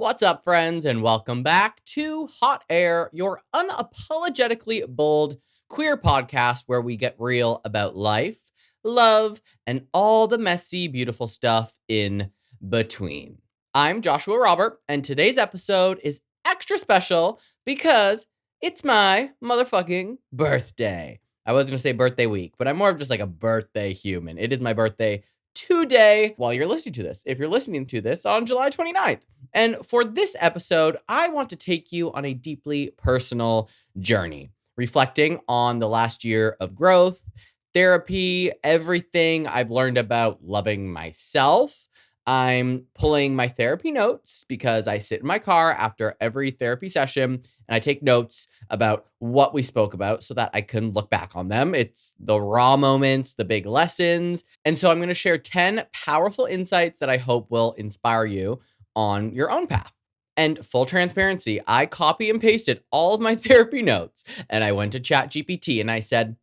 What's up, friends, and welcome back to Hot Air, your unapologetically bold queer podcast where we get real about life, love, and all the messy, beautiful stuff in between. I'm Joshua Robert, and today's episode is extra special because it's my motherfucking birthday. I was going to say birthday week, but I'm more of just like a birthday human. It is my birthday today while you're listening to this. If you're listening to this on July 29th. And for this episode, I want to take you on a deeply personal journey, reflecting on the last year of growth, therapy, everything I've learned about loving myself. I'm pulling my therapy notes because I sit in my car after every therapy session and I take notes about what we spoke about so that I can look back on them. It's the raw moments, the big lessons. And so I'm going to share 10 powerful insights that I hope will inspire you on your own path. And full transparency, I copy and pasted all of my therapy notes and I went to ChatGPT and I said,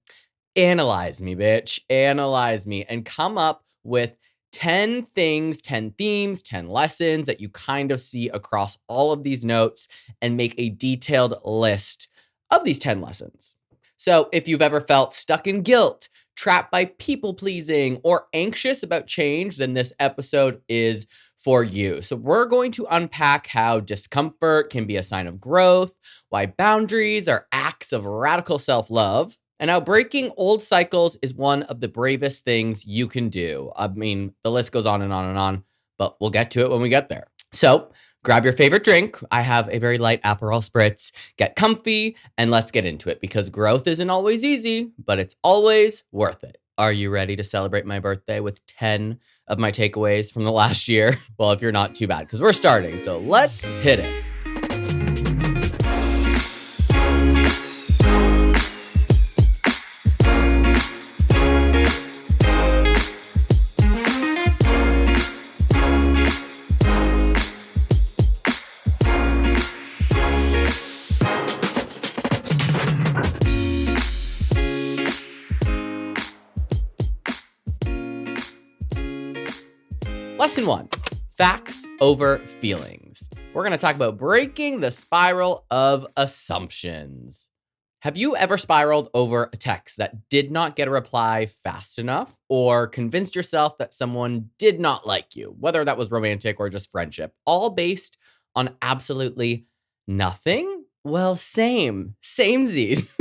analyze me, bitch, analyze me, and come up with 10 things, 10 themes, 10 lessons that you kind of see across all of these notes and make a detailed list of these 10 lessons. So if you've ever felt stuck in guilt, trapped by people pleasing, or anxious about change, then this episode is for you. So we're going to unpack how discomfort can be a sign of growth, why boundaries are acts of radical self-love, and how breaking old cycles is one of the bravest things you can do. I mean, the list goes on and on and on, but we'll get to it when we get there. So grab your favorite drink. I have a very light Aperol Spritz. Get comfy and let's get into it because growth isn't always easy, but it's always worth it. Are you ready to celebrate my birthday with 10 of my takeaways from the last year? Well, if you're not, too bad because we're starting. So let's hit it. Lesson 1, facts over feelings. We're going to talk about breaking the spiral of assumptions. Have you ever spiraled over a text that did not get a reply fast enough or convinced yourself that someone did not like you, whether that was romantic or just friendship, all based on absolutely nothing? Well, samesies.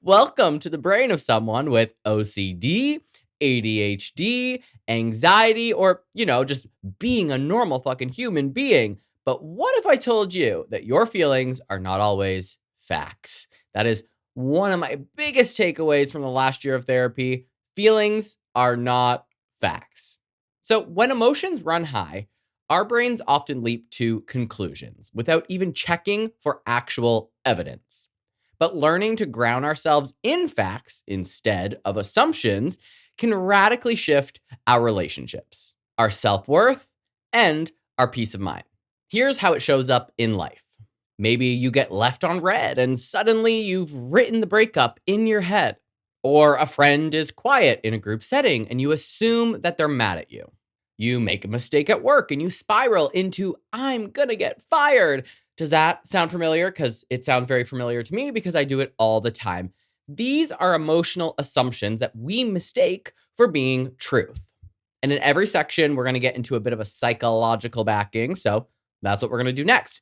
Welcome to the brain of someone with OCD, ADHD, anxiety, or, just being a normal fucking human being. But what if I told you that your feelings are not always facts? That is one of my biggest takeaways from the last year of therapy. Feelings are not facts. So when emotions run high, our brains often leap to conclusions without even checking for actual evidence. But learning to ground ourselves in facts instead of assumptions can radically shift our relationships, our self-worth, and our peace of mind. Here's how it shows up in life. Maybe you get left on red and suddenly you've written the breakup in your head. Or a friend is quiet in a group setting and you assume that they're mad at you. You make a mistake at work and you spiral into, I'm gonna get fired. Does that sound familiar? Because it sounds very familiar to me because I do it all the time. These are emotional assumptions that we mistake for being truth. And in every section, we're going to get into a bit of a psychological backing. So that's what we're going to do next.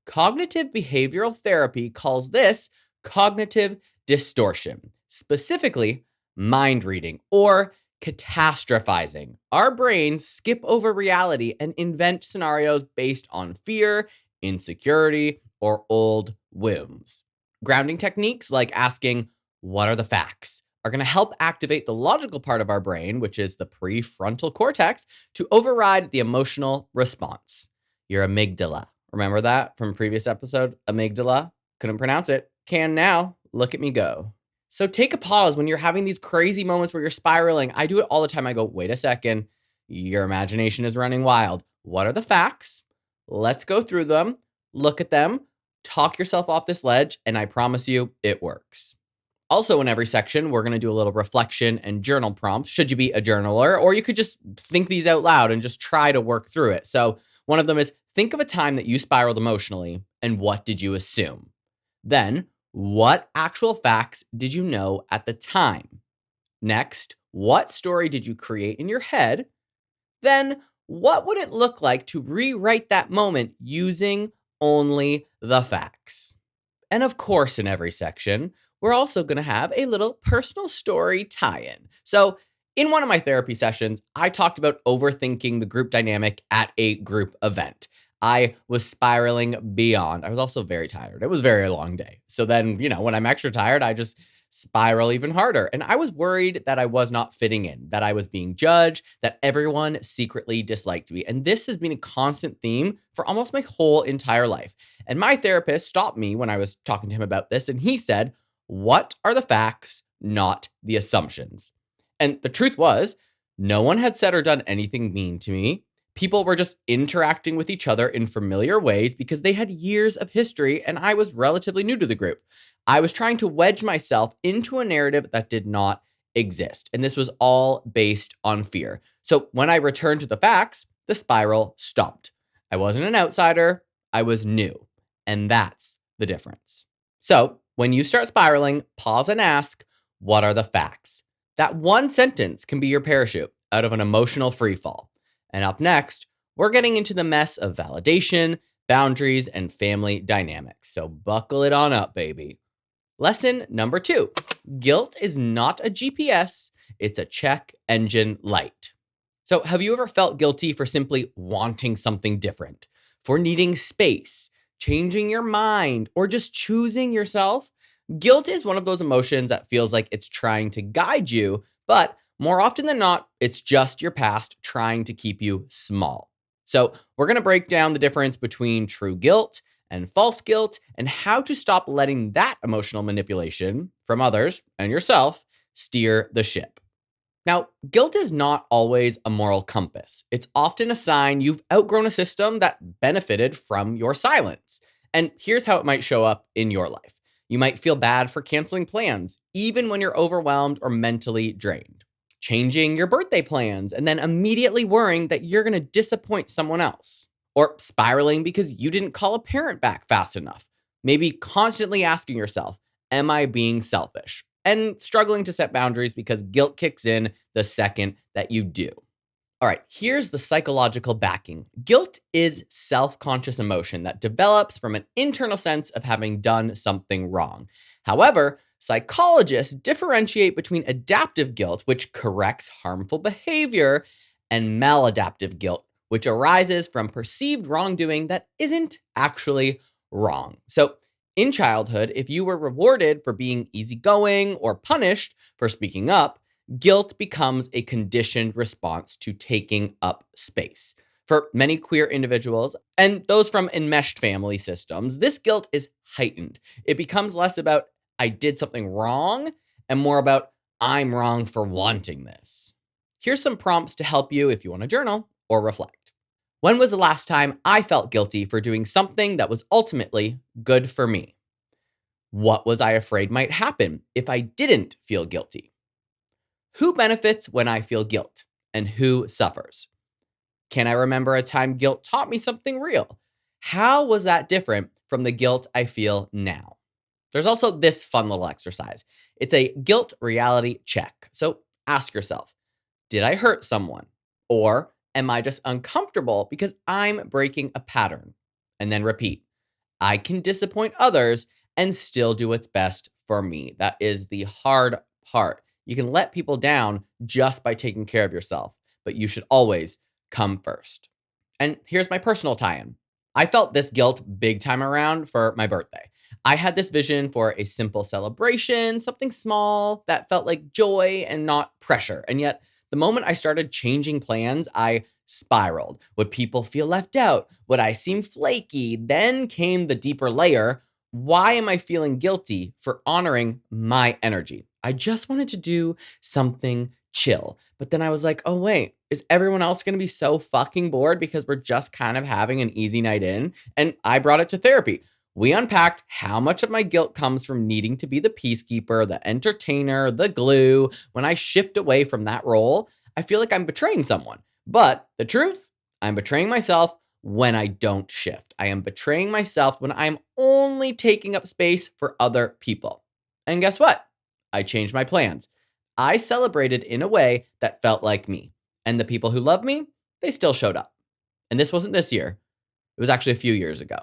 Cognitive behavioral therapy calls this cognitive distortion, specifically mind reading or catastrophizing. Our brains skip over reality and invent scenarios based on fear, insecurity, or old wounds. Grounding techniques like asking, what are the facts, are going to help activate the logical part of our brain, which is the prefrontal cortex, to override the emotional response. Your amygdala. Remember that from a previous episode? Amygdala. Couldn't pronounce it. Can now. Look at me go. So take a pause when you're having these crazy moments where you're spiraling. I do it all the time. I go, wait a second. Your imagination is running wild. What are the facts? Let's go through them. Look at them. Talk yourself off this ledge. And I promise you, it works. Also, in every section, we're going to do a little reflection and journal prompts, should you be a journaler, or you could just think these out loud and just try to work through it. So one of them is Think of a time that you spiraled emotionally, and what did you assume? Then, what actual facts did you know at the time? Next, what story did you create in your head? Then, what would it look like to rewrite that moment using only the facts? And of course, in every section, we're also going to have a little personal story tie in. So, in one of my therapy sessions, I talked about overthinking the group dynamic at a group event. I was spiraling beyond. I was also very tired. It was a very long day. So then, when I'm extra tired, I just spiral even harder. And I was worried that I was not fitting in, that I was being judged, that everyone secretly disliked me. And this has been a constant theme for almost my whole entire life. And my therapist stopped me when I was talking to him about this, and he said, "What are the facts, not the assumptions?" And the truth was, no one had said or done anything mean to me. People were just interacting with each other in familiar ways because they had years of history and I was relatively new to the group. I was trying to wedge myself into a narrative that did not exist. And this was all based on fear. So when I returned to the facts, the spiral stopped. I wasn't an outsider, I was new. And that's the difference. So when you start spiraling, pause and ask, what are the facts? That one sentence can be your parachute out of an emotional freefall. And up next, we're getting into the mess of validation, boundaries, and family dynamics. So buckle it on up, baby. Lesson number 2. Guilt is not a GPS, it's a check engine light. So have you ever felt guilty for simply wanting something different? For needing space, changing your mind, or just choosing yourself? Guilt is one of those emotions that feels like it's trying to guide you, but more often than not, it's just your past trying to keep you small. So, we're going to break down the difference between true guilt and false guilt and how to stop letting that emotional manipulation from others and yourself steer the ship. Now, guilt is not always a moral compass. It's often a sign you've outgrown a system that benefited from your silence. And here's how it might show up in your life. You might feel bad for canceling plans, even when you're overwhelmed or mentally drained. Changing your birthday plans and then immediately worrying that you're going to disappoint someone else. Or spiraling because you didn't call a parent back fast enough. Maybe constantly asking yourself, am I being selfish? And struggling to set boundaries because guilt kicks in the second that you do. All right, here's the psychological backing. Guilt is self-conscious emotion that develops from an internal sense of having done something wrong. However, psychologists differentiate between adaptive guilt, which corrects harmful behavior, and maladaptive guilt, which arises from perceived wrongdoing that isn't actually wrong. So, in childhood, if you were rewarded for being easygoing or punished for speaking up, guilt becomes a conditioned response to taking up space. For many queer individuals and those from enmeshed family systems, this guilt is heightened. It becomes less about, I did something wrong, and more about, I'm wrong for wanting this. Here's some prompts to help you if you want to journal or reflect. When was the last time I felt guilty for doing something that was ultimately good for me? What was I afraid might happen if I didn't feel guilty? Who benefits when I feel guilt and who suffers? Can I remember a time guilt taught me something real? How was that different from the guilt I feel now? There's also this fun little exercise. It's a guilt reality check. So ask yourself, did I hurt someone? Or am I just uncomfortable because I'm breaking a pattern? And then repeat, I can disappoint others and still do what's best for me. That is the hard part. You can let people down just by taking care of yourself, but you should always come first. And here's my personal tie-in. I felt this guilt big time around for my birthday. I had this vision for a simple celebration, something small that felt like joy and not pressure. And yet, the moment I started changing plans, I spiraled. Would people feel left out? Would I seem flaky? Then came the deeper layer. Why am I feeling guilty for honoring my energy? I just wanted to do something chill. But then I was like, oh, wait, is everyone else going to be so fucking bored because we're just kind of having an easy night in? And I brought it to therapy. We unpacked how much of my guilt comes from needing to be the peacekeeper, the entertainer, the glue. When I shift away from that role, I feel like I'm betraying someone. But the truth, I'm betraying myself when I don't shift. I am betraying myself when I'm only taking up space for other people. And guess what? I changed my plans. I celebrated in a way that felt like me. And the people who love me, they still showed up. And this wasn't this year. It was actually a few years ago.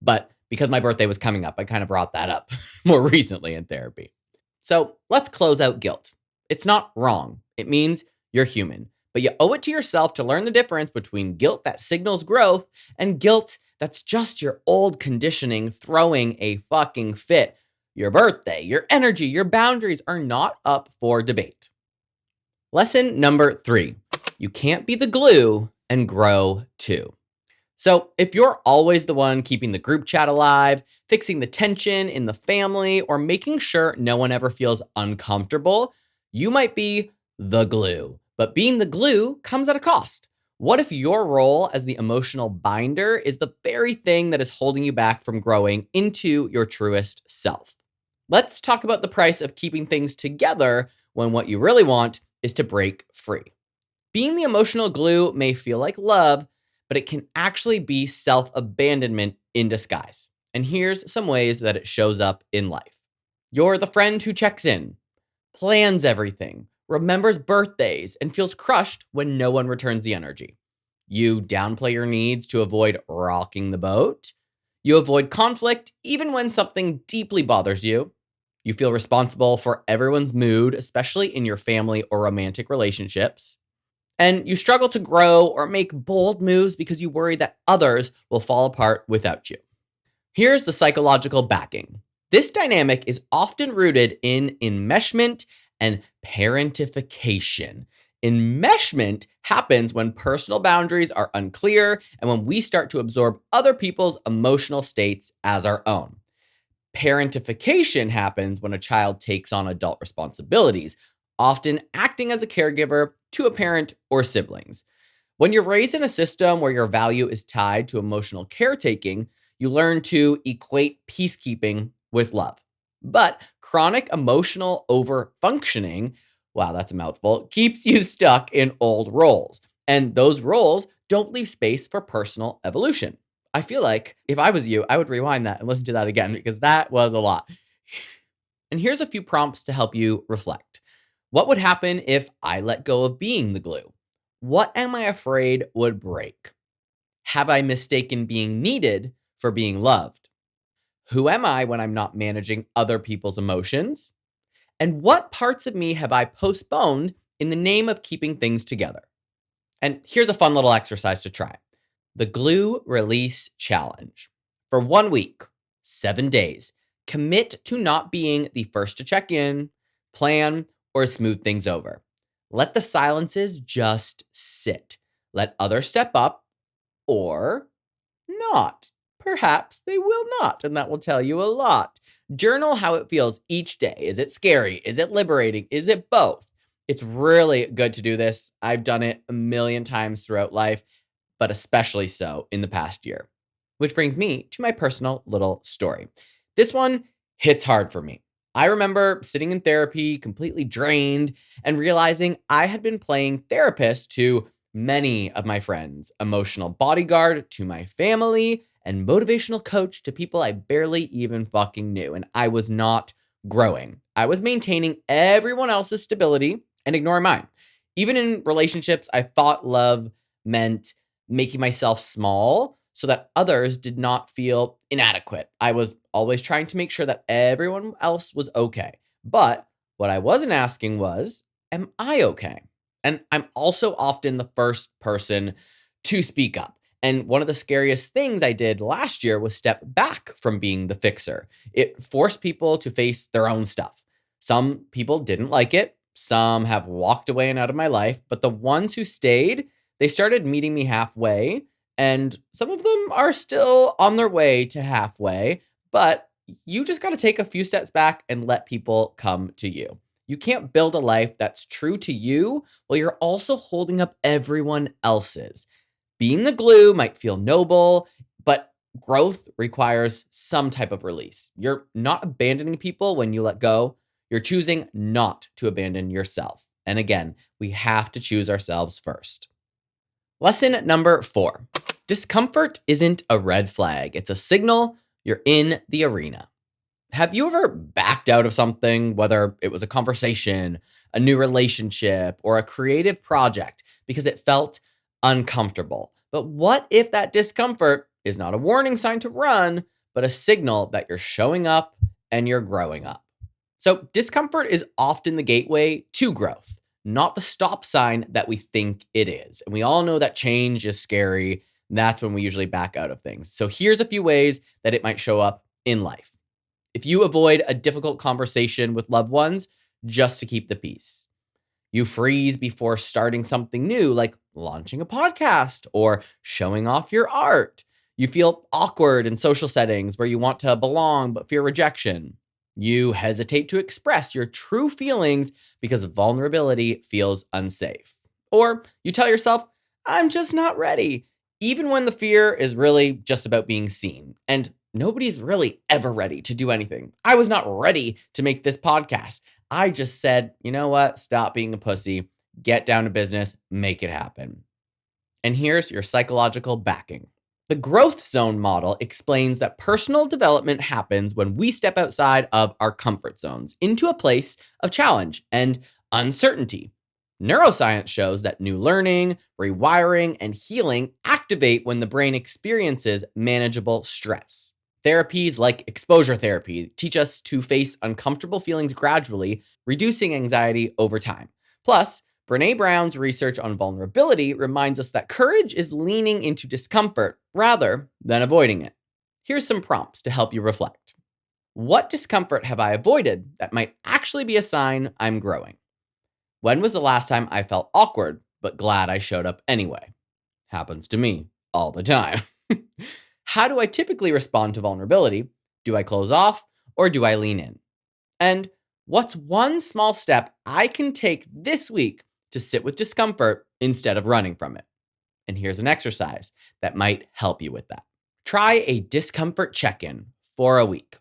But because my birthday was coming up, I kind of brought that up more recently in therapy. So let's close out guilt. It's not wrong. It means you're human. But you owe it to yourself to learn the difference between guilt that signals growth and guilt that's just your old conditioning throwing a fucking fit. Your birthday, your energy, your boundaries are not up for debate. Lesson number 3. You can't be the glue and grow too. So, if you're always the one keeping the group chat alive, fixing the tension in the family, or making sure no one ever feels uncomfortable, you might be the glue. But being the glue comes at a cost. What if your role as the emotional binder is the very thing that is holding you back from growing into your truest self? Let's talk about the price of keeping things together when what you really want is to break free. Being the emotional glue may feel like love, but it can actually be self-abandonment in disguise. And here's some ways that it shows up in life. You're the friend who checks in, plans everything, remembers birthdays, and feels crushed when no one returns the energy. You downplay your needs to avoid rocking the boat. You avoid conflict even when something deeply bothers you. You feel responsible for everyone's mood, especially in your family or romantic relationships. And you struggle to grow or make bold moves because you worry that others will fall apart without you. Here's the psychological backing. This dynamic is often rooted in enmeshment and parentification. Enmeshment happens when personal boundaries are unclear and when we start to absorb other people's emotional states as our own. Parentification happens when a child takes on adult responsibilities, often acting as a caregiver to a parent or siblings. When you're raised in a system where your value is tied to emotional caretaking, you learn to equate peacekeeping with love. But chronic emotional overfunctioning, wow, that's a mouthful, keeps you stuck in old roles. And those roles don't leave space for personal evolution. I feel like if I was you, I would rewind that and listen to that again because that was a lot. And here's a few prompts to help you reflect. What would happen if I let go of being the glue? What am I afraid would break? Have I mistaken being needed for being loved? Who am I when I'm not managing other people's emotions? And what parts of me have I postponed in the name of keeping things together? And here's a fun little exercise to try. The Glue Release Challenge. For 1 week, 7 days, commit to not being the first to check in, plan, or smooth things over. Let the silences just sit. Let others step up or not. Perhaps they will not, and that will tell you a lot. Journal how it feels each day. Is it scary? Is it liberating? Is it both? It's really good to do this. I've done it a million times throughout life, but especially so in the past year. Which brings me to my personal little story. This one hits hard for me. I remember sitting in therapy, completely drained, and realizing I had been playing therapist to many of my friends, emotional bodyguard to my family, and motivational coach to people I barely even fucking knew. And I was not growing. I was maintaining everyone else's stability and ignoring mine. Even in relationships, I thought love meant making myself small so that others did not feel inadequate. I was always trying to make sure that everyone else was okay. But what I wasn't asking was, am I okay? And I'm also often the first person to speak up. And one of the scariest things I did last year was step back from being the fixer. It forced people to face their own stuff. Some people didn't like it. Some have walked away and out of my life. But the ones who stayed, they started meeting me halfway. And some of them are still on their way to halfway. But you just got to take a few steps back and let people come to you. You can't build a life that's true to you while you're also holding up everyone else's. Being the glue might feel noble, but growth requires some type of release. You're not abandoning people when you let go. You're choosing not to abandon yourself. And again, we have to choose ourselves first. Lesson number 4. Discomfort isn't a red flag, it's a signal you're in the arena. Have you ever backed out of something, whether it was a conversation, a new relationship, or a creative project, because it felt uncomfortable? But what if that discomfort is not a warning sign to run, but a signal that you're showing up and you're growing up? So, discomfort is often the gateway to growth, not the stop sign that we think it is. And we all know that change is scary. That's when we usually back out of things. So, here's a few ways that it might show up in life. If you avoid a difficult conversation with loved ones just to keep the peace, you freeze before starting something new, like launching a podcast or showing off your art. You feel awkward in social settings where you want to belong but fear rejection. You hesitate to express your true feelings because vulnerability feels unsafe. Or you tell yourself, I'm just not ready, even when the fear is really just about being seen. And nobody's really ever ready to do anything. I was not ready to make this podcast. I just said, you know what? Stop being a pussy, get down to business, make it happen. And here's your psychological backing. The growth zone model explains that personal development happens when we step outside of our comfort zones into a place of challenge and uncertainty. Neuroscience shows that new learning, rewiring, and healing activate when the brain experiences manageable stress. Therapies like exposure therapy teach us to face uncomfortable feelings gradually, reducing anxiety over time. Plus, Brene Brown's research on vulnerability reminds us that courage is leaning into discomfort rather than avoiding it. Here's some prompts to help you reflect. What discomfort have I avoided that might actually be a sign I'm growing? When was the last time I felt awkward but glad I showed up anyway? Happens to me all the time. How do I typically respond to vulnerability? Do I close off or do I lean in? And what's one small step I can take this week to sit with discomfort instead of running from it? And here's an exercise that might help you with that. Try a discomfort check in for a week.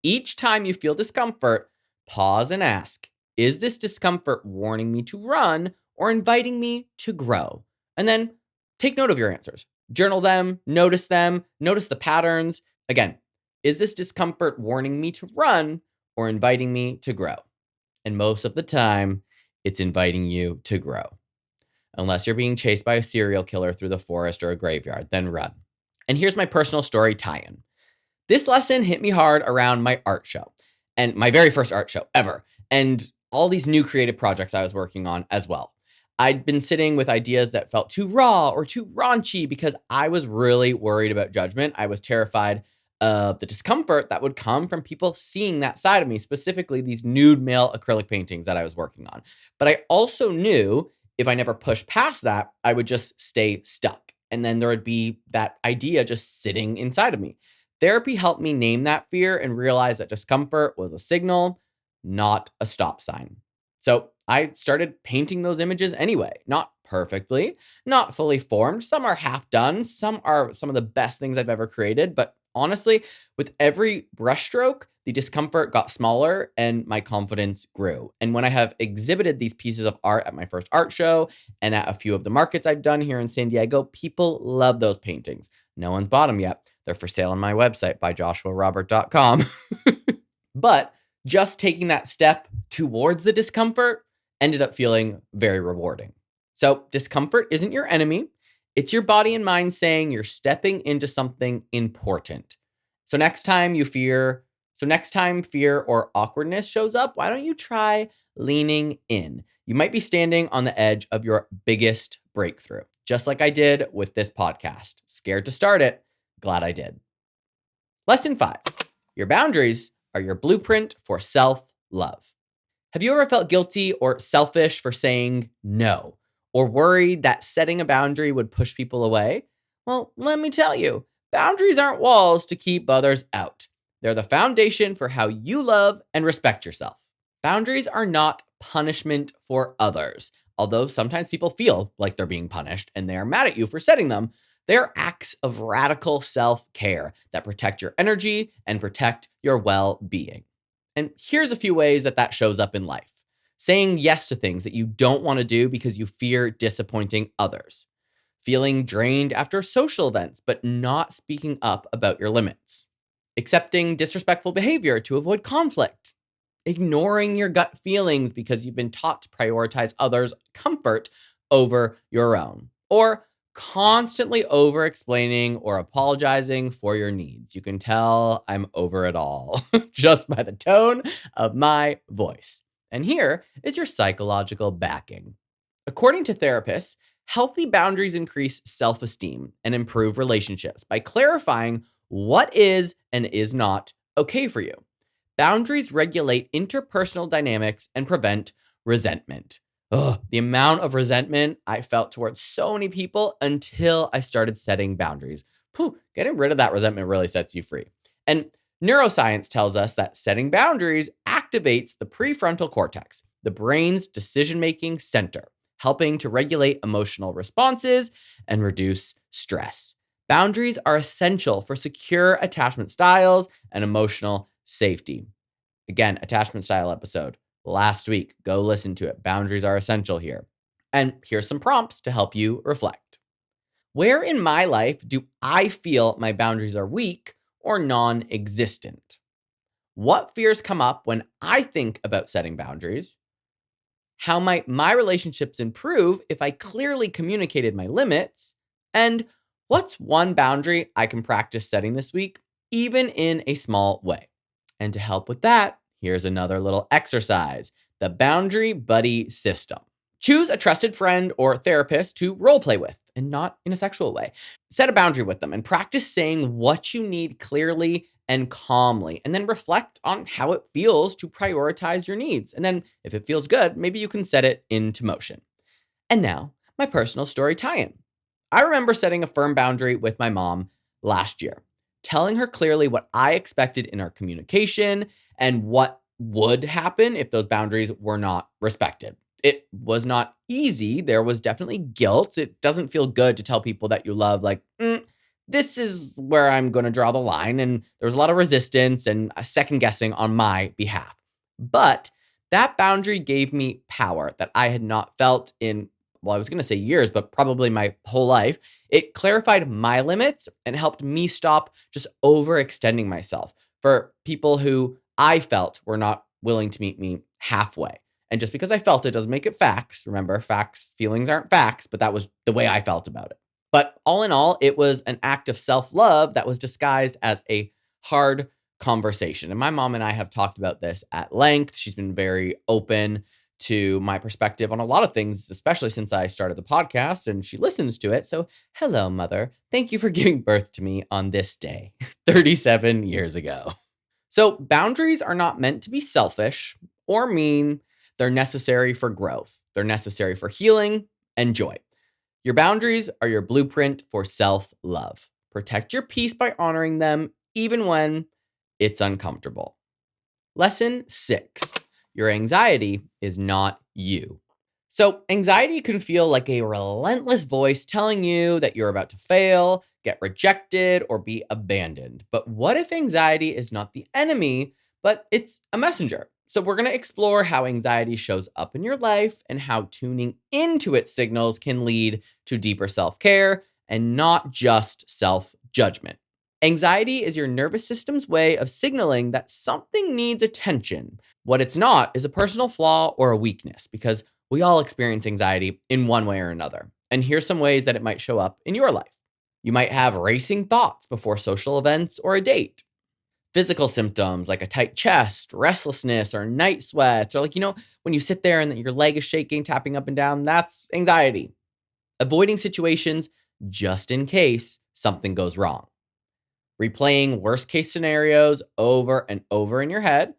Each time you feel discomfort, pause and ask, is this discomfort warning me to run or inviting me to grow? And then take note of your answers. Journal them, notice the patterns. Again, is this discomfort warning me to run or inviting me to grow? And most of the time, it's inviting you to grow. Unless you're being chased by a serial killer through the forest or a graveyard, then run. And here's my personal story tie-in. This lesson hit me hard around my art show, and my very first art show ever, and all these new creative projects I was working on as well. I'd been sitting with ideas that felt too raw or too raunchy because I was really worried about judgment. I was terrified of the discomfort that would come from people seeing that side of me, specifically these nude male acrylic paintings that I was working on. But I also knew if I never pushed past that, I would just stay stuck. And then there would be that idea just sitting inside of me. Therapy helped me name that fear and realize that discomfort was a signal, not a stop sign. So I started painting those images anyway, not perfectly, not fully formed. Some are half done. Some are some of the best things I've ever created. But honestly, with every brushstroke, the discomfort got smaller and my confidence grew. And when I have exhibited these pieces of art at my first art show and at a few of the markets I've done here in San Diego, people love those paintings. No one's bought them yet. They're for sale on my website by joshuarobert.com. But just taking that step towards the discomfort ended up feeling very rewarding. So discomfort isn't your enemy. It's your body and mind saying you're stepping into something important. So next time fear or awkwardness shows up, why don't you try leaning in? You might be standing on the edge of your biggest breakthrough, just like I did with this podcast. Scared to start it, glad I did. Lesson 5. Your boundaries are your blueprint for self-love. Have you ever felt guilty or selfish for saying no, or worried that setting a boundary would push people away? Well, let me tell you, boundaries aren't walls to keep others out. They're the foundation for how you love and respect yourself. Boundaries are not punishment for others. Although sometimes people feel like they're being punished and they are mad at you for setting them, they're acts of radical self-care that protect your energy and protect your well-being. And here's a few ways that shows up in life. Saying yes to things that you don't want to do because you fear disappointing others. feeling drained after social events, but not speaking up about your limits, accepting disrespectful behavior to avoid conflict, ignoring your gut feelings because you've been taught to prioritize others' comfort over your own, or constantly over explaining or apologizing for your needs. You can tell I'm over it all just by the tone of my voice. And here is your psychological backing. According to therapists, healthy boundaries increase self esteem and improve relationships by clarifying what is and is not okay for you. Boundaries regulate interpersonal dynamics and prevent resentment. Ugh, the amount of resentment I felt towards so many people until I started setting boundaries. Whew, getting rid of that resentment really sets you free. And neuroscience tells us that setting boundaries activates the prefrontal cortex, the brain's decision making center, helping to regulate emotional responses and reduce stress. Boundaries are essential for secure attachment styles and emotional safety. Again, attachment style episode last week. Go listen to it. Boundaries are essential here. And here's some prompts to help you reflect. Where in my life do I feel my boundaries are weak or non existent? What fears come up when I think about setting boundaries? How might my relationships improve if I clearly communicated my limits? And what's one boundary I can practice setting this week, even in a small way? And to help with that, here's another little exercise, the boundary buddy system. Choose a trusted friend or therapist to role play with, and not in a sexual way. Set a boundary with them and practice saying what you need clearly and calmly, and then reflect on how it feels to prioritize your needs. And then, if it feels good, maybe you can set it into motion. And now, my personal story tie in. I remember setting a firm boundary with my mom last year, telling her clearly what I expected in our communication and what would happen if those boundaries were not respected. It was not easy. There was definitely guilt. It doesn't feel good to tell people that you love, like, this is where I'm going to draw the line. And there was a lot of resistance and a second guessing on my behalf. But that boundary gave me power that I had not felt in, well, I was going to say years, but probably my whole life. It clarified my limits and helped me stop just overextending myself for people who I felt were not willing to meet me halfway. And just because I felt it doesn't make it facts. Remember, facts, feelings aren't facts, but that was the way I felt about it. But all in all, it was an act of self-love that was disguised as a hard conversation. And my mom and I have talked about this at length. She's been very open to my perspective on a lot of things, especially since I started the podcast, and she listens to it. So, hello, mother. Thank you for giving birth to me on this day, 37 years ago. So, boundaries are not meant to be selfish or mean. They're necessary for growth. They're necessary for healing and joy. Your boundaries are your blueprint for self-love. Protect your peace by honoring them, even when it's uncomfortable. Lesson 6. Your anxiety is not you. So, anxiety can feel like a relentless voice telling you that you're about to fail, get rejected, or be abandoned. But what if anxiety is not the enemy, but it's a messenger? So, we're going to explore how anxiety shows up in your life and how tuning into its signals can lead to deeper self-care and not just self-judgment. Anxiety is your nervous system's way of signaling that something needs attention. What it's not is a personal flaw or a weakness, because we all experience anxiety in one way or another. And here's some ways that it might show up in your life. You might have racing thoughts before social events or a date. Physical symptoms like a tight chest, restlessness, or night sweats, or when you sit there and your leg is shaking, tapping up and down, that's anxiety. Avoiding situations just in case something goes wrong. Replaying worst case scenarios over and over in your head,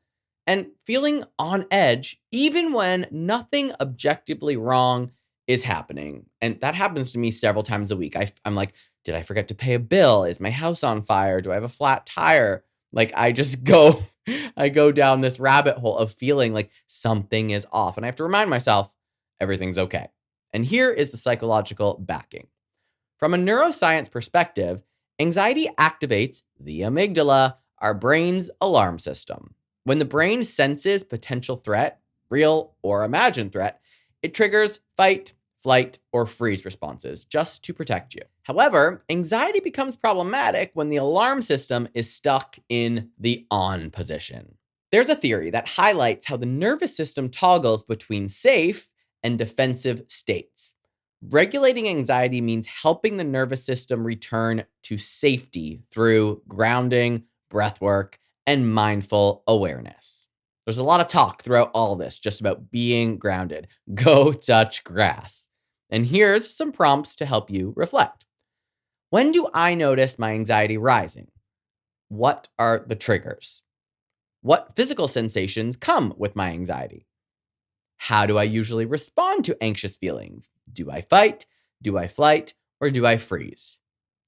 and feeling on edge even when nothing objectively wrong is happening. And that happens to me several times a week. I'm like, did I forget to pay a bill? Is my house on fire? Do I have a flat tire? I just I go down this rabbit hole of feeling like something is off. And I have to remind myself, everything's okay. And here is the psychological backing. From a neuroscience perspective, anxiety activates the amygdala, our brain's alarm system. When the brain senses potential threat, real or imagined threat, it triggers fight, flight, or freeze responses just to protect you. However, anxiety becomes problematic when the alarm system is stuck in the on position. There's a theory that highlights how the nervous system toggles between safe and defensive states. Regulating anxiety means helping the nervous system return to safety through grounding, breath work, and mindful awareness. There's a lot of talk throughout all this just about being grounded. Go touch grass. And here's some prompts to help you reflect. When do I notice my anxiety rising? What are the triggers? What physical sensations come with my anxiety? How do I usually respond to anxious feelings? Do I fight? Do I flight? Or do I freeze?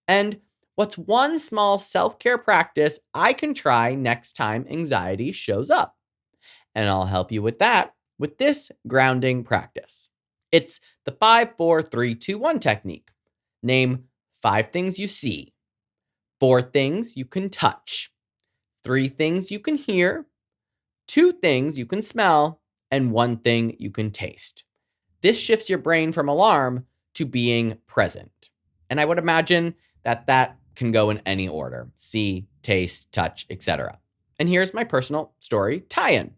And what's one small self-care practice I can try next time anxiety shows up? And I'll help you with that with this grounding practice. It's the 5-4-3-2-1 technique. Name 5 things you see, 4 things you can touch, 3 things you can hear, 2 things you can smell, and 1 thing you can taste. This shifts your brain from alarm to being present. And I would imagine that can go in any order: see, taste, touch, etc. And here's my personal story tie-in.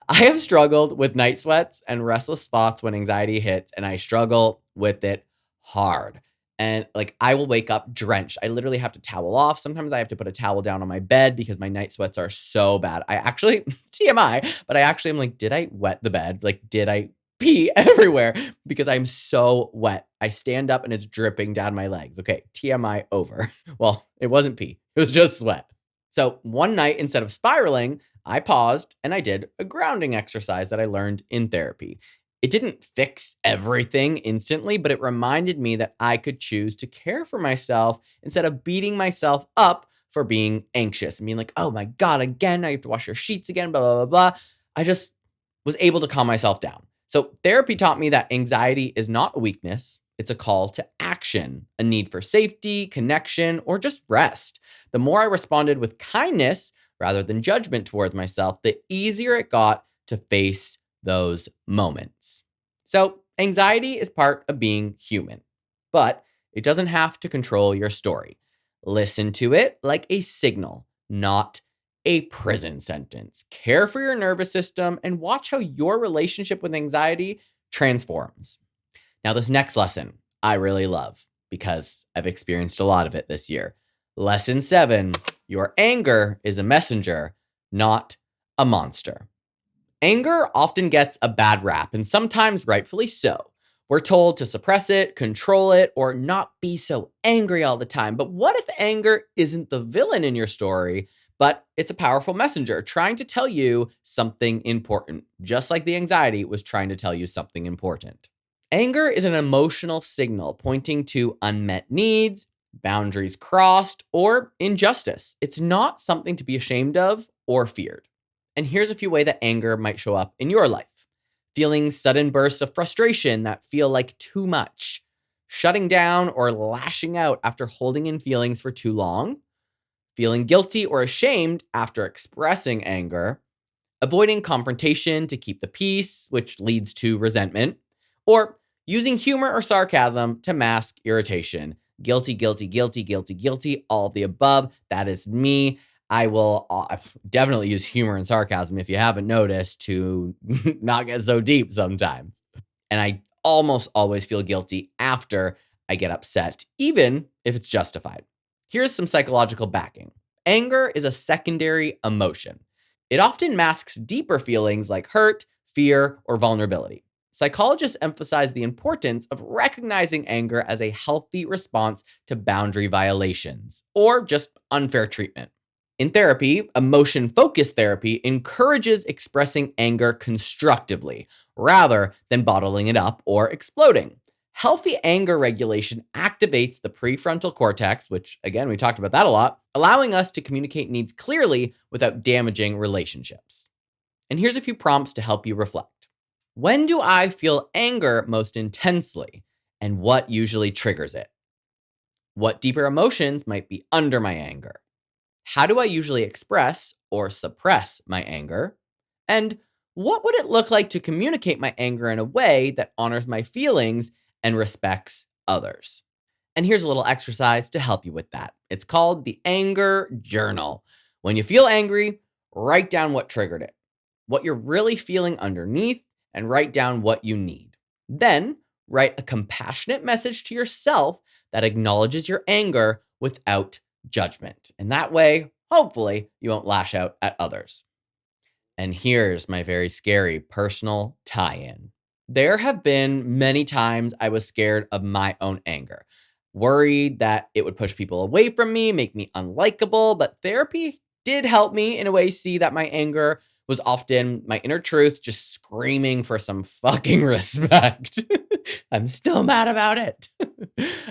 I have struggled with night sweats and restless thoughts when anxiety hits, and I struggle with it hard. And like, I will wake up drenched. I literally have to towel off. Sometimes I have to put a towel down on my bed because my night sweats are so bad. I actually, TMI, but I actually am like, did I wet the bed? Like, did I pee everywhere? Because I'm so wet. I stand up and it's dripping down my legs. Okay, TMI over. Well, it wasn't pee, it was just sweat. So one night, instead of spiraling, I paused and I did a grounding exercise that I learned in therapy. It didn't fix everything instantly, but it reminded me that I could choose to care for myself instead of beating myself up for being anxious and being like, oh my God, again, now you have to wash your sheets again, blah, blah, blah, blah. I just was able to calm myself down. So therapy taught me that anxiety is not a weakness. It's a call to action, a need for safety, connection, or just rest. The more I responded with kindness rather than judgment towards myself, the easier it got to face those moments. So anxiety is part of being human, but it doesn't have to control your story. Listen to it like a signal, not a prison sentence. Care for your nervous system and watch how your relationship with anxiety transforms. Now, this next lesson I really love because I've experienced a lot of it this year. Lesson 7, your anger is a messenger, not a monster. Anger often gets a bad rap, and sometimes rightfully so. We're told to suppress it, control it, or not be so angry all the time. But what if anger isn't the villain in your story, but it's a powerful messenger trying to tell you something important, just like the anxiety was trying to tell you something important? Anger is an emotional signal pointing to unmet needs, boundaries crossed, or injustice. It's not something to be ashamed of or feared. And here's a few ways that anger might show up in your life. Feeling sudden bursts of frustration that feel like too much. Shutting down or lashing out after holding in feelings for too long. Feeling guilty or ashamed after expressing anger. Avoiding confrontation to keep the peace, which leads to resentment. Or using humor or sarcasm to mask irritation. Guilty, guilty, guilty, guilty, guilty, all of the above. That is me. I will definitely use humor and sarcasm, if you haven't noticed, to not get so deep sometimes. And I almost always feel guilty after I get upset, even if it's justified. Here's some psychological backing. Anger is a secondary emotion. It often masks deeper feelings like hurt, fear, or vulnerability. Psychologists emphasize the importance of recognizing anger as a healthy response to boundary violations or just unfair treatment. In therapy, emotion-focused therapy encourages expressing anger constructively rather than bottling it up or exploding. Healthy anger regulation activates the prefrontal cortex, which, again, we talked about that a lot, allowing us to communicate needs clearly without damaging relationships. And here's a few prompts to help you reflect. When do I feel anger most intensely, and what usually triggers it? What deeper emotions might be under my anger? How do I usually express or suppress my anger? And What would it look like to communicate my anger in a way that honors my feelings and respects others? And here's a little exercise to help you with that. It's called the anger journal. When you feel angry, write down what triggered it, what you're really feeling underneath, and write down what you need. Then write a compassionate message to yourself that acknowledges your anger without judgment. And that way, hopefully, you won't lash out at others. And here's my very scary personal tie in. There have been many times I was scared of my own anger, worried that it would push people away from me, make me unlikable. But therapy did help me in a way see that my anger was often my inner truth just screaming for some fucking respect. I'm still mad about it.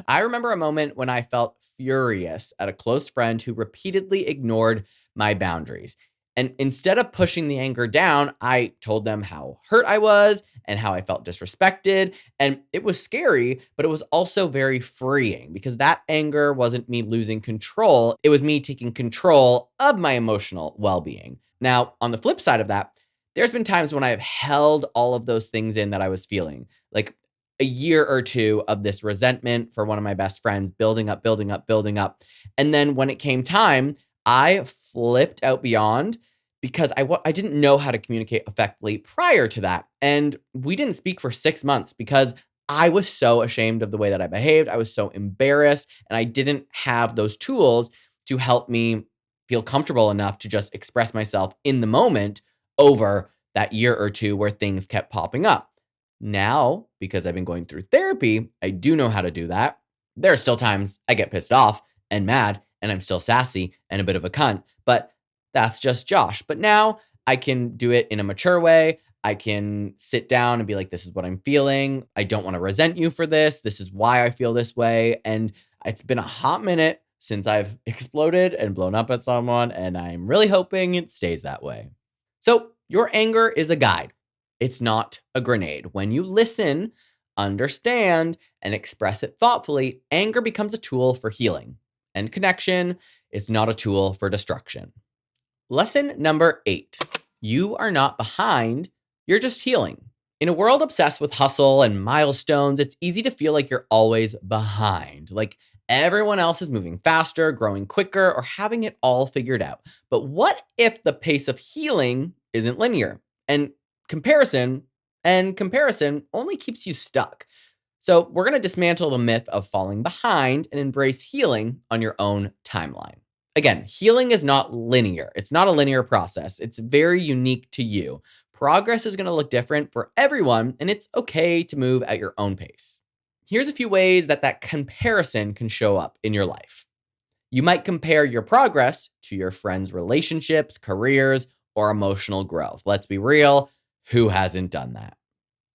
I remember a moment when I felt furious at a close friend who repeatedly ignored my boundaries. And instead of pushing the anger down, I told them how hurt I was and how I felt disrespected. And it was scary, but it was also very freeing because that anger wasn't me losing control. It was me taking control of my emotional well being. Now, on the flip side of that, there's been times when I have held all of those things in that I was feeling, like a year or two of this resentment for one of my best friends, building up, building up, building up. And then when it came time, I flipped out beyond because I didn't know how to communicate effectively prior to that. And we didn't speak for 6 months because I was so ashamed of the way that I behaved. I was so embarrassed, and I didn't have those tools to help me feel comfortable enough to just express myself in the moment over that year or two where things kept popping up. Now, because I've been going through therapy, I do know how to do that. There are still times I get pissed off and mad, and I'm still sassy and a bit of a cunt, but that's just Josh. But now I can do it in a mature way. I can sit down and be like, this is what I'm feeling. I don't want to resent you for this. This is why I feel this way. And it's been a hot minute since I've exploded and blown up at someone, and I'm really hoping it stays that way. So, your anger is a guide. It's not a grenade. When you listen, understand, and express it thoughtfully, anger becomes a tool for healing and connection. It's not a tool for destruction. Lesson number 8. You are not behind, you're just healing. In a world obsessed with hustle and milestones, it's easy to feel like you're always behind, like everyone else is moving faster, growing quicker, or having it all figured out. But what if the pace of healing isn't linear? And comparison comparison only keeps you stuck. So, we're going to dismantle the myth of falling behind and embrace healing on your own timeline. Again, healing is not linear. It's not a linear process. It's very unique to you. Progress is going to look different for everyone, and it's okay to move at your own pace. Here's a few ways that comparison can show up in your life. You might compare your progress to your friends' relationships, careers, or emotional growth. Let's be real, who hasn't done that?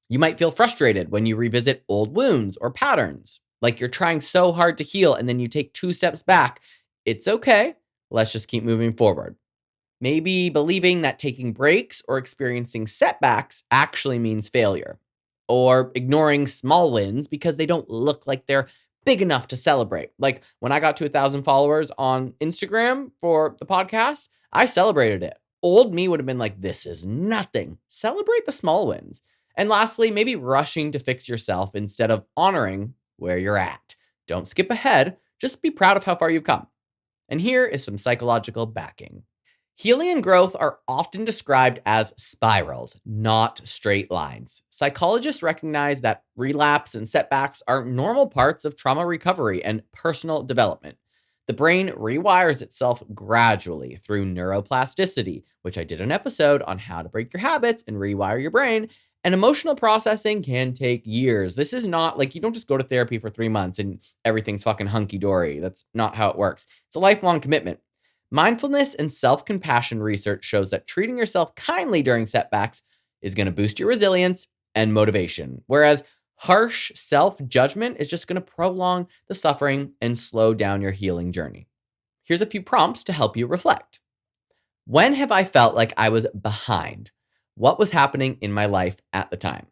You might feel frustrated when you revisit old wounds or patterns, like you're trying so hard to heal and then you take 2 steps back. It's okay. Let's just keep moving forward. Maybe believing that taking breaks or experiencing setbacks actually means failure, or ignoring small wins because they don't look like they're big enough to celebrate. Like when I got to 1,000 followers on Instagram for the podcast, I celebrated it. Old me would have been like, this is nothing. Celebrate the small wins. And lastly, maybe rushing to fix yourself instead of honoring where you're at. Don't skip ahead. Just be proud of how far you've come. And here is some psychological backing. Healing and growth are often described as spirals, not straight lines. Psychologists recognize that relapse and setbacks are normal parts of trauma recovery and personal development. The brain rewires itself gradually through neuroplasticity, which I did an episode on how to break your habits and rewire your brain. And emotional processing can take years. This is not like you don't just go to therapy for 3 months and everything's fucking hunky dory. That's not how it works. It's a lifelong commitment. Mindfulness and self-compassion research shows that treating yourself kindly during setbacks is going to boost your resilience and motivation, whereas harsh self-judgment is just going to prolong the suffering and slow down your healing journey. Here's a few prompts to help you reflect. When have I felt like I was behind? What was happening in my life at the time?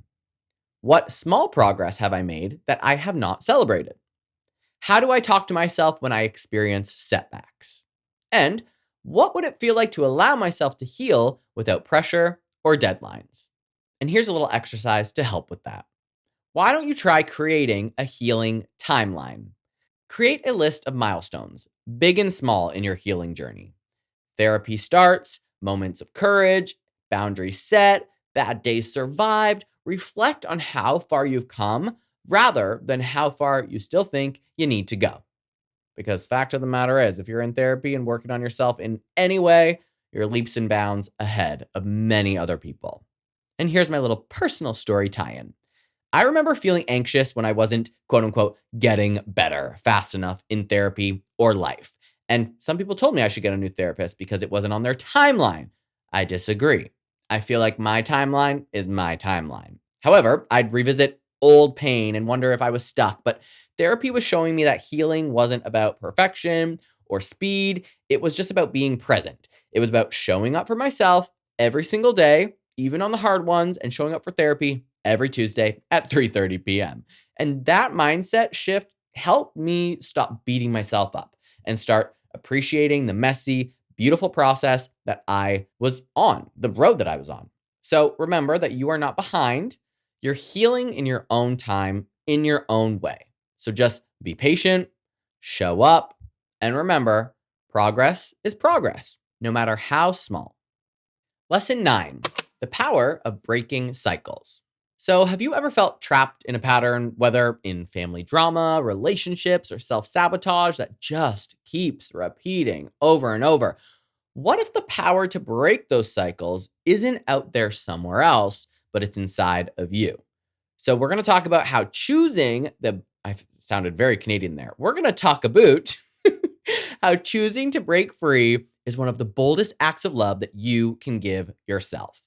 What small progress have I made that I have not celebrated? How do I talk to myself when I experience setbacks? And what would it feel like to allow myself to heal without pressure or deadlines. And here's a little exercise to help with that. Why don't you try creating a healing timeline? Create a list of milestones, big and small, in your healing journey. Therapy starts, moments of courage, boundaries set, bad days survived. Reflect on how far you've come rather than how far you still think you need to go. Because fact of the matter is, if you're in therapy and working on yourself in any way, you're leaps and bounds ahead of many other people. And here's my little personal story tie-in. I remember feeling anxious when I wasn't, quote unquote, getting better fast enough in therapy or life. And some people told me I should get a new therapist because it wasn't on their timeline. I disagree. I feel like my timeline is my timeline. However, I'd revisit old pain and wonder if I was stuck. But therapy was showing me that healing wasn't about perfection or speed. It was just about being present. It was about showing up for myself every single day, even on the hard ones, and showing up for therapy every Tuesday at 3:30 p.m. And that mindset shift helped me stop beating myself up and start appreciating the messy, beautiful process that I was on, the road that I was on. So remember that you are not behind. You're healing in your own time, in your own way. So just be patient, show up, and remember, progress is progress, no matter how small. Lesson 9, the power of breaking cycles. So, have you ever felt trapped in a pattern, whether in family drama, relationships, or self sabotage that just keeps repeating over and over? What if the power to break those cycles isn't out there somewhere else, but it's inside of you? So, we're going to talk about how I sounded very Canadian there. We're going to talk about how choosing to break free is one of the boldest acts of love that you can give yourself.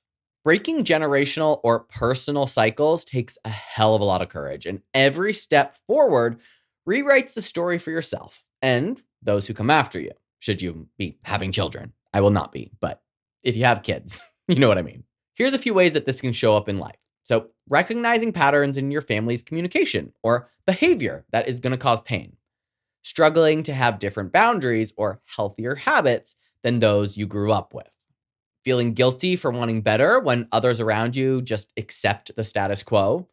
Breaking generational or personal cycles takes a hell of a lot of courage, and every step forward rewrites the story for yourself and those who come after you, should you be having children. I will not be, but if you have kids, you know what I mean. Here's a few ways that this can show up in life. So, recognizing patterns in your family's communication or behavior that is going to cause pain. Struggling to have different boundaries or healthier habits than those you grew up with. Feeling guilty for wanting better when others around you just accept the status quo,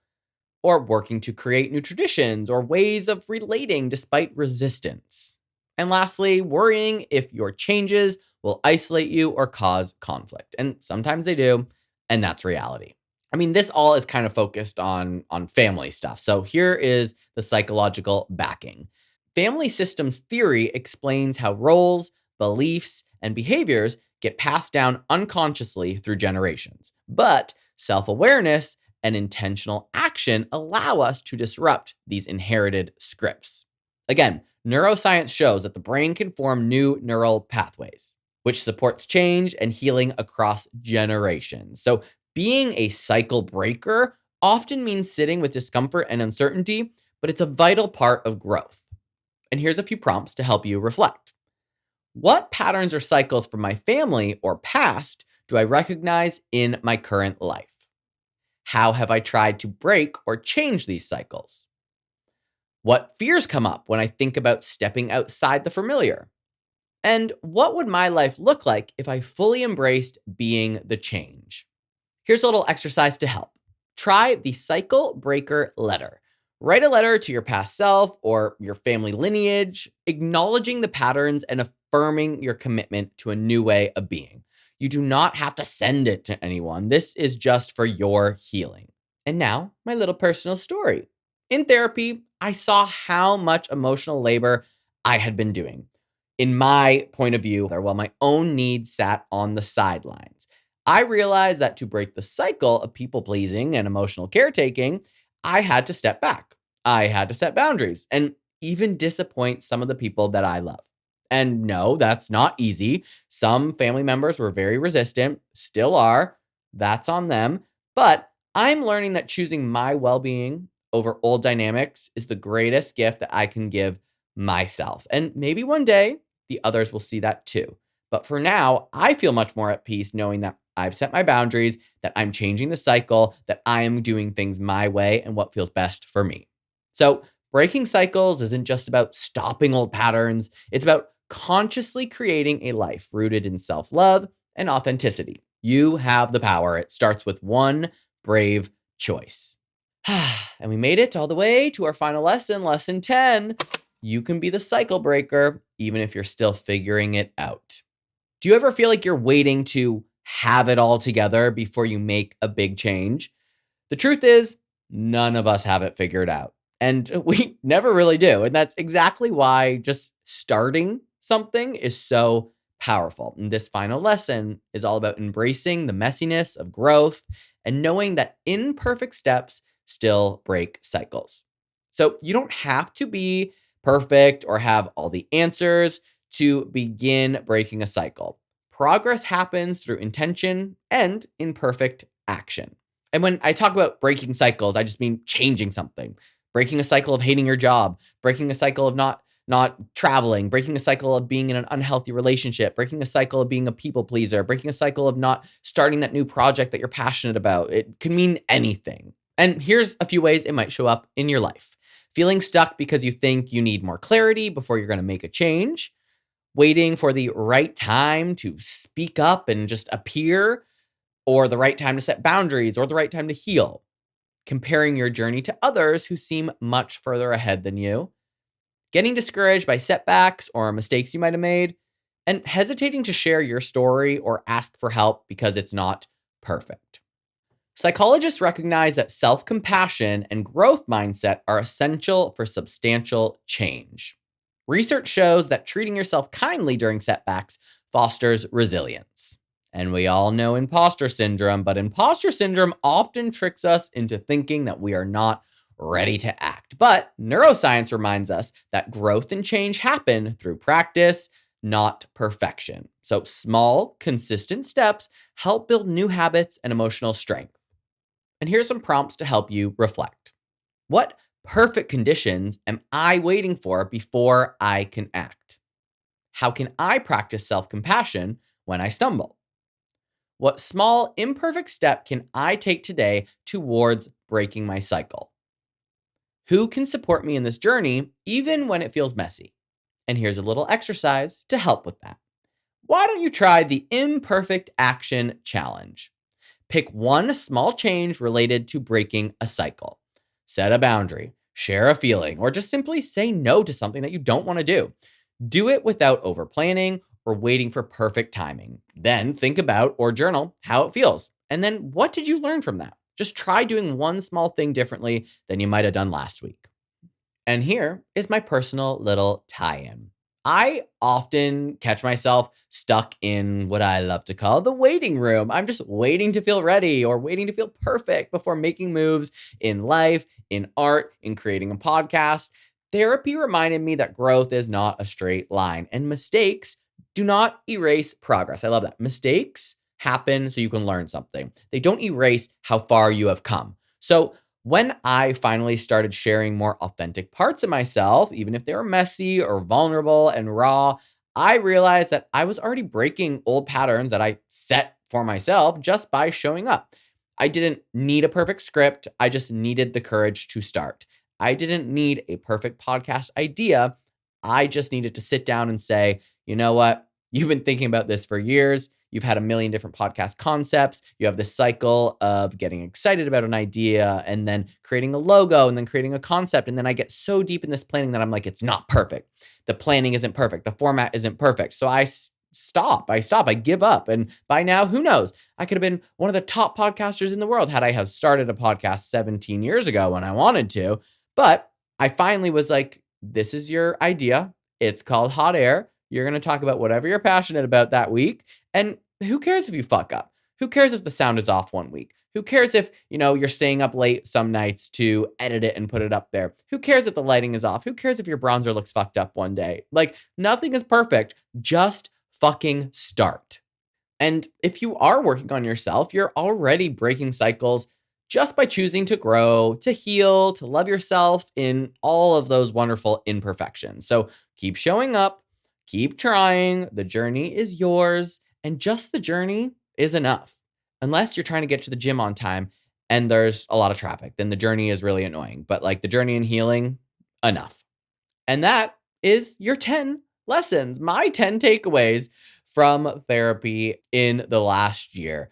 or working to create new traditions or ways of relating despite resistance. And lastly, worrying if your changes will isolate you or cause conflict. And sometimes they do, and that's reality. I mean, this all is kind of focused on family stuff. So here is the psychological backing. Family systems theory explains how roles, beliefs, and behaviors get passed down unconsciously through generations. But self-awareness and intentional action allow us to disrupt these inherited scripts. Again, neuroscience shows that the brain can form new neural pathways, which supports change and healing across generations. So being a cycle breaker often means sitting with discomfort and uncertainty, but it's a vital part of growth. And here's a few prompts to help you reflect. What patterns or cycles from my family or past do I recognize in my current life? How have I tried to break or change these cycles? What fears come up when I think about stepping outside the familiar? And what would my life look like if I fully embraced being the change? Here's a little exercise to help. Try the cycle breaker letter. Write a letter to your past self or your family lineage, acknowledging the patterns and affirming your commitment to a new way of being. You do not have to send it to anyone. This is just for your healing. And now, my little personal story. In therapy, I saw how much emotional labor I had been doing. In my point of view, while my own needs sat on the sidelines. I realized that to break the cycle of people pleasing and emotional caretaking, I had to step back. I had to set boundaries and even disappoint some of the people that I love. And no, that's not easy. Some family members were very resistant, still are. That's on them. But I'm learning that choosing my well-being over old dynamics is the greatest gift that I can give myself. And maybe one day the others will see that too. But for now, I feel much more at peace knowing that I've set my boundaries, that I'm changing the cycle, that I am doing things my way and what feels best for me. So breaking cycles isn't just about stopping old patterns. It's about consciously creating a life rooted in self-love and authenticity. You have the power. It starts with one brave choice. And we made it all the way to our final lesson, lesson 10. You can be the cycle breaker, even if you're still figuring it out. Do you ever feel like you're waiting to have it all together before you make a big change? The truth is, none of us have it figured out. And we never really do. And that's exactly why just starting something is so powerful. And this final lesson is all about embracing the messiness of growth and knowing that imperfect steps still break cycles. So you don't have to be perfect or have all the answers to begin breaking a cycle. Progress happens through intention and imperfect action. And when I talk about breaking cycles, I just mean changing something. Breaking a cycle of hating your job, breaking a cycle of not traveling, breaking a cycle of being in an unhealthy relationship, breaking a cycle of being a people pleaser, breaking a cycle of not starting that new project that you're passionate about. It can mean anything. And here's a few ways it might show up in your life. Feeling stuck because you think you need more clarity before you're going to make a change, waiting for the right time to speak up and just appear, or the right time to set boundaries, or the right time to heal, comparing your journey to others who seem much further ahead than you, getting discouraged by setbacks or mistakes you might have made, and hesitating to share your story or ask for help because it's not perfect. Psychologists recognize that self-compassion and growth mindset are essential for substantial change. Research shows that treating yourself kindly during setbacks fosters resilience. And we all know imposter syndrome, but imposter syndrome often tricks us into thinking that we are not ready to act. But neuroscience reminds us that growth and change happen through practice, not perfection. So small, consistent steps help build new habits and emotional strength. And here's some prompts to help you reflect. What perfect conditions am I waiting for before I can act? How can I practice self-compassion when I stumble? What small, imperfect step can I take today towards breaking my cycle? Who can support me in this journey, even when it feels messy? And here's a little exercise to help with that. Why don't you try the imperfect action challenge? Pick one small change related to breaking a cycle. Set a boundary, share a feeling, or just simply say no to something that you don't want to do. Do it without over planning or waiting for perfect timing. Then think about or journal how it feels. And then what did you learn from that? Just try doing one small thing differently than you might have done last week. And here is my personal little tie-in. I often catch myself stuck in what I love to call the waiting room. I'm just waiting to feel ready or waiting to feel perfect before making moves in life, in art, in creating a podcast. Therapy reminded me that growth is not a straight line, and mistakes do not erase progress. I love that. Mistakes happen so you can learn something. They don't erase how far you have come. So when I finally started sharing more authentic parts of myself, even if they were messy or vulnerable and raw, I realized that I was already breaking old patterns that I set for myself just by showing up. I didn't need a perfect script. I just needed the courage to start. I didn't need a perfect podcast idea. I just needed to sit down and say, you know what? You've been thinking about this for years. You've had a million different podcast concepts. You have this cycle of getting excited about an idea and then creating a logo and then creating a concept. And then I get so deep in this planning that I'm like, it's not perfect. The planning isn't perfect. The format isn't perfect. So I stop. I give up. And by now, who knows? I could have been one of the top podcasters in the world had I have started a podcast 17 years ago when I wanted to. But I finally was like, this is your idea. It's called Hot Air. You're going to talk about whatever you're passionate about that week. And who cares if you fuck up? Who cares if the sound is off one week? Who cares if, you're staying up late some nights to edit it and put it up there? Who cares if the lighting is off? Who cares if your bronzer looks fucked up one day? Like, nothing is perfect. Just fucking start. And if you are working on yourself, you're already breaking cycles just by choosing to grow, to heal, to love yourself in all of those wonderful imperfections. So keep showing up, keep trying. The journey is yours, and just the journey is enough. Unless you're trying to get to the gym on time and there's a lot of traffic, then the journey is really annoying. But like the journey and healing, enough. And that is your 10 lessons, my 10 takeaways from therapy in the last year.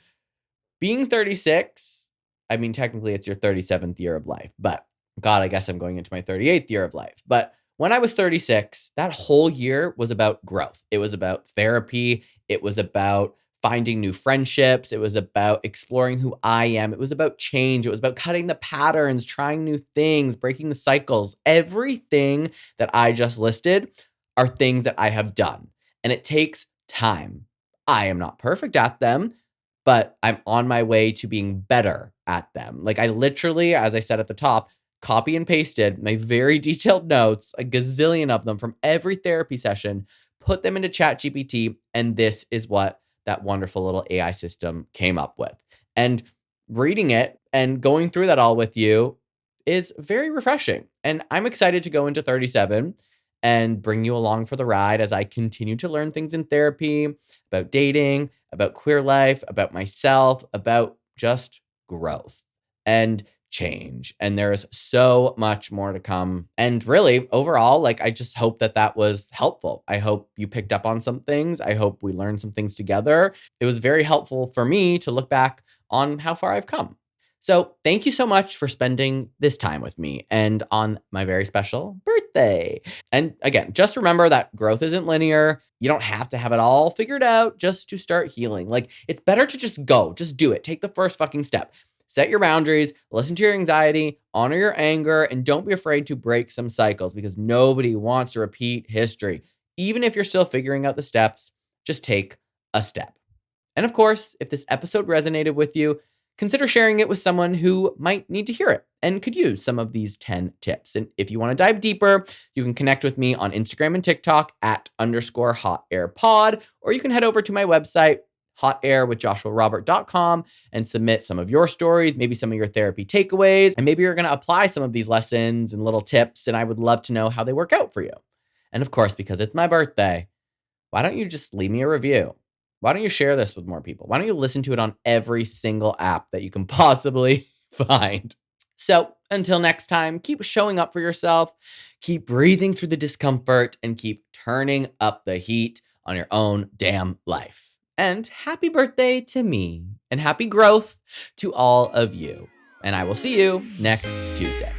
Being 36, I mean, technically it's your 37th year of life, but God, I guess I'm going into my 38th year of life. But when I was 36, that whole year was about growth. It was about therapy. It was about finding new friendships. It was about exploring who I am. It was about change. It was about cutting the patterns, trying new things, breaking the cycles. Everything that I just listed are things that I have done, and it takes time. I am not perfect at them, but I'm on my way to being better at them. Like I literally, as I said at the top, copy and pasted my very detailed notes, a gazillion of them from every therapy session, put them into ChatGPT, and this is what that wonderful little AI system came up with. And reading it and going through that all with you is very refreshing. And I'm excited to go into 37 and bring you along for the ride as I continue to learn things in therapy about dating, about queer life, about myself, about just growth and change. And there's so much more to come. And really, overall, like, I just hope that that was helpful. I hope you picked up on some things. I hope we learned some things together. It was very helpful for me to look back on how far I've come. So, thank you so much for spending this time with me and on my very special birthday. And again, just remember that growth isn't linear. You don't have to have it all figured out just to start healing. Like, it's better to just go, just do it. Take the first fucking step. Set your boundaries, listen to your anxiety, honor your anger, and don't be afraid to break some cycles because nobody wants to repeat history. Even if you're still figuring out the steps, just take a step. And of course, if this episode resonated with you, consider sharing it with someone who might need to hear it and could use some of these 10 tips. And if you want to dive deeper, you can connect with me on Instagram and TikTok at _hotairpod, or you can head over to my website, hotairwithjoshuarobert.com, and submit some of your stories, maybe some of your therapy takeaways, and maybe you're going to apply some of these lessons and little tips, and I would love to know how they work out for you. And of course, because it's my birthday, why don't you just leave me a review? Why don't you share this with more people? Why don't you listen to it on every single app that you can possibly find? So until next time, keep showing up for yourself, keep breathing through the discomfort, and keep turning up the heat on your own damn life. And happy birthday to me, and happy growth to all of you. And I will see you next Tuesday.